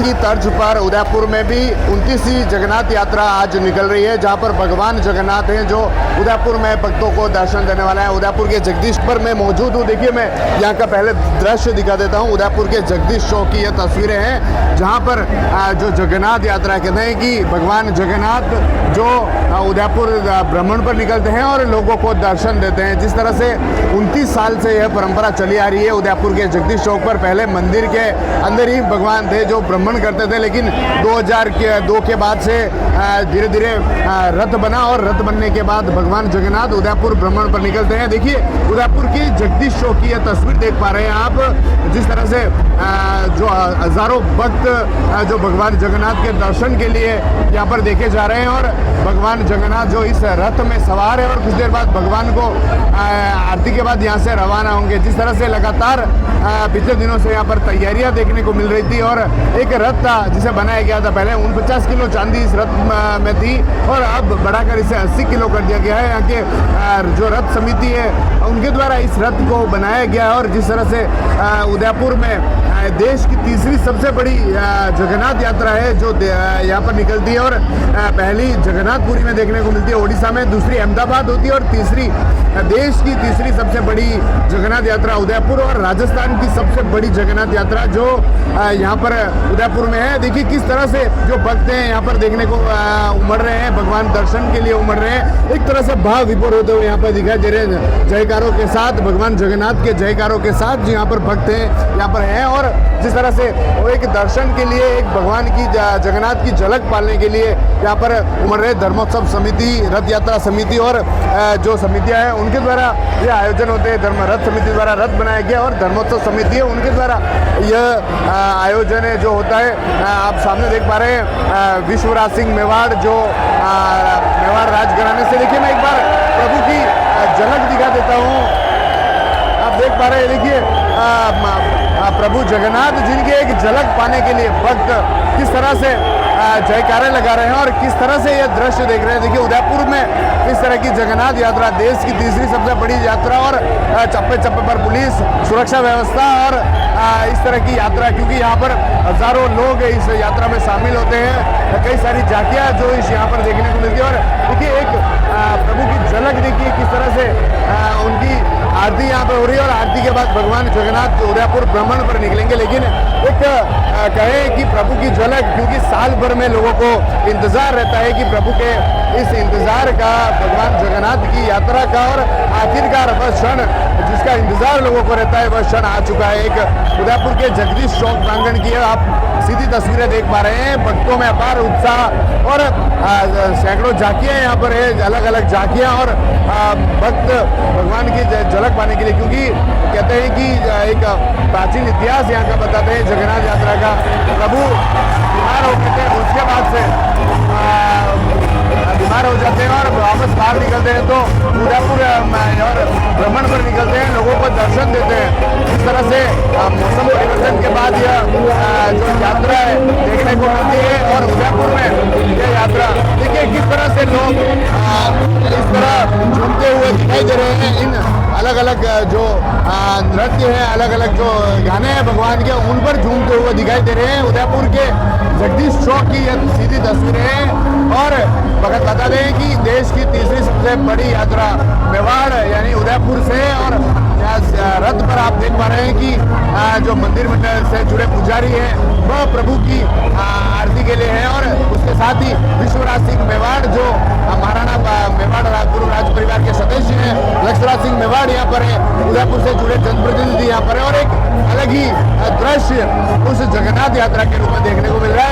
की तर्ज पर उदयपुर में भी 29वीं जगन्नाथ यात्रा आज निकल रही है, जहां पर भगवान जगन्नाथ हैं जो उदयपुर में भक्तों को दर्शन देने वाला है। उदयपुर के जगदीशपुर में मौजूद हूँ। देखिए, मैं यहाँ का पहले दृश्य दिखा देता हूँ। उदयपुर के जगदीश चौक की ये तस्वीरें हैं, जहाँ पर जो जगन्नाथ यात्रा कहते हैं कि भगवान जगन्नाथ जो उदयपुर भ्रमण पर निकलते हैं और लोगों को दर्शन देते हैं। जिस तरह से 29 साल से यह परंपरा चली आ रही है, उदयपुर के जगदीश चौक पर पहले मंदिर के अंदर ही भगवान थे जो भ्रमण करते थे, लेकिन 2002 के बाद से धीरे धीरे रथ बना और रथ बनने के बाद भगवान जगन्नाथ उदयपुर भ्रमण पर निकलते हैं। देखिए, उदयपुर की जगदीश चौक की यह तस्वीर देख पा रहे हैं आप, जिस तरह से जो हजारों भक्त जो भगवान जगन्नाथ के दर्शन के लिए यहाँ पर देखे जा रहे हैं और भगवान जगन्नाथ जो इस रथ में सवार है और कुछ देर बाद भगवान को आरती के बाद यहाँ से रवाना होंगे। जिस तरह से लगातार पिछले दिनों से यहाँ पर तैयारियां देखने को मिल रही थी और एक रथ था जिसे बनाया गया था। पहले 49 किलो चांदी इस रथ में थी और अब बढ़ाकर इसे 80 किलो कर दिया गया है। यहाँ के जो रथ समिति है उनके द्वारा इस रथ को बनाया गया है। और जिस तरह से उदयपुर में देश की तीसरी सबसे बड़ी जगन्नाथ यात्रा है जो यहाँ पर निकलती है और पहली जगन्नाथपुरी में देखने को मिलती है उड़ीसा में, दूसरी अहमदाबाद होती है और तीसरी देश की तीसरी सबसे बड़ी जगन्नाथ यात्रा उदयपुर और राजस्थान की सबसे बड़ी जगन्नाथ यात्रा जो यहाँ पर उदयपुर में है। देखिए किस तरह से जो भक्त हैं यहाँ पर देखने को उमड़ रहे हैं, भगवान दर्शन के लिए उमड़ रहे हैं। एक तरह से भाव विभोर होते हुए यहाँ पर दिखाई दे रहे हैं, जयकारों के साथ, भगवान जगन्नाथ के जयकारों के साथ यहाँ पर भक्त हैं यहाँ पर हैं। और जिस तरह से वो एक दर्शन के लिए, एक भगवान की जगन्नाथ की झलक पालने के लिए यहाँ पर उमड़ रहे धर्मोत्सव समिति, रथ यात्रा समिति और जो समितियाँ हैं उनके द्वारा ये आयोजन होते हैं। रथ समिति द्वारा रथ बनाया गया और धर्मोत्सव समिति है उनके द्वारा यह आयोजन है जो होता है। आप सामने देख पा रहे हैं विश्वराज सिंह मेवाड़ जो मेवाड़ राजघराने से। देखिए, मैं एक बार प्रभु की झलक दिखा देता हूँ। आप देख पा रहे हैं, देखिए प्रभु जगन्नाथ जिनके एक झलक पाने के लिए भक्त किस तरह से जयकारे लगा रहे हैं और किस तरह से यह दृश्य देख रहे हैं। देखिए, उदयपुर में इस तरह की जगन्नाथ यात्रा, देश की तीसरी सबसे बड़ी यात्रा और चप्पे चप्पे पर पुलिस सुरक्षा व्यवस्था और इस तरह की यात्रा, क्योंकि यहाँ पर हजारों लोग इस यात्रा में शामिल होते हैं। कई सारी झांकियाँ जो इस यहाँ पर देखने को मिलती है और देखिए एक प्रभु की झलक देखिए किस तरह से उनकी आरती यहाँ पर हो रही है और आरती के बाद भगवान जगन्नाथ उदयपुर भ्रमण पर निकलेंगे। लेकिन एक कहें कि प्रभु की झलक, क्योंकि साल भर में लोगों को इंतजार रहता है कि प्रभु के इस इंतजार का, भगवान जगन्नाथ की यात्रा का और आखिरकार वह क्षण जिसका इंतजार लोगों को रहता है वह क्षण आ चुका है। एक उदयपुर के जगदीश चौक प्रांगण की आप सीधी तस्वीरें देख पा रहे हैं। भक्तों में अपार उत्साह और सैकड़ों झांकियाँ यहाँ पर है, अलग अलग झांकियाँ और भक्त भगवान की झलक पाने के लिए, क्योंकि कहते हैं कि एक प्राचीन इतिहास यहाँ का बताते हैं जगन्नाथ यात्रा का। प्रभु बीमार हो गए थे, उसके बाद से बीमार हो जाते हैं और वापस बाहर निकलते हैं तो उदयपुर और भ्रमण पर निकलते हैं, लोगों को दर्शन देते हैं। इस तरह से मौसम परिवर्तन के बाद यह जो यात्रा है देखने को मिलती है और उदयपुर में यह यात्रा देखिए किस तरह से लोग इस तरह झूमते हुए दिखाई दे रहे हैं। इन अलग अलग जो नृत्य हैं, अलग अलग जो गाने हैं भगवान के, उन पर झूमते हुए दिखाई दे रहे हैं। उदयपुर के जगदीश चौक की यह सीधी तस्वीरें हैं और बता दें कि देश की तीसरी सबसे बड़ी यात्रा मेवाड़ यानी उदयपुर से और रथ पर आप देख पा रहे हैं कि जो मंदिर से जुड़े पुजारी हैं वह प्रभु की आरती के लिए हैं और उसके साथ ही विश्वराज सिंह मेवाड़ जो महाराणा मेवाड़ पूर्व राज परिवार के सदस्य हैं, लक्ष्मणराज सिंह मेवाड़ यहाँ पर है, उदयपुर से जुड़े जनप्रतिनिधि यहाँ पर है और एक अलग ही दृश्य उस जगन्नाथ यात्रा के रूप में देखने को मिल रहा है।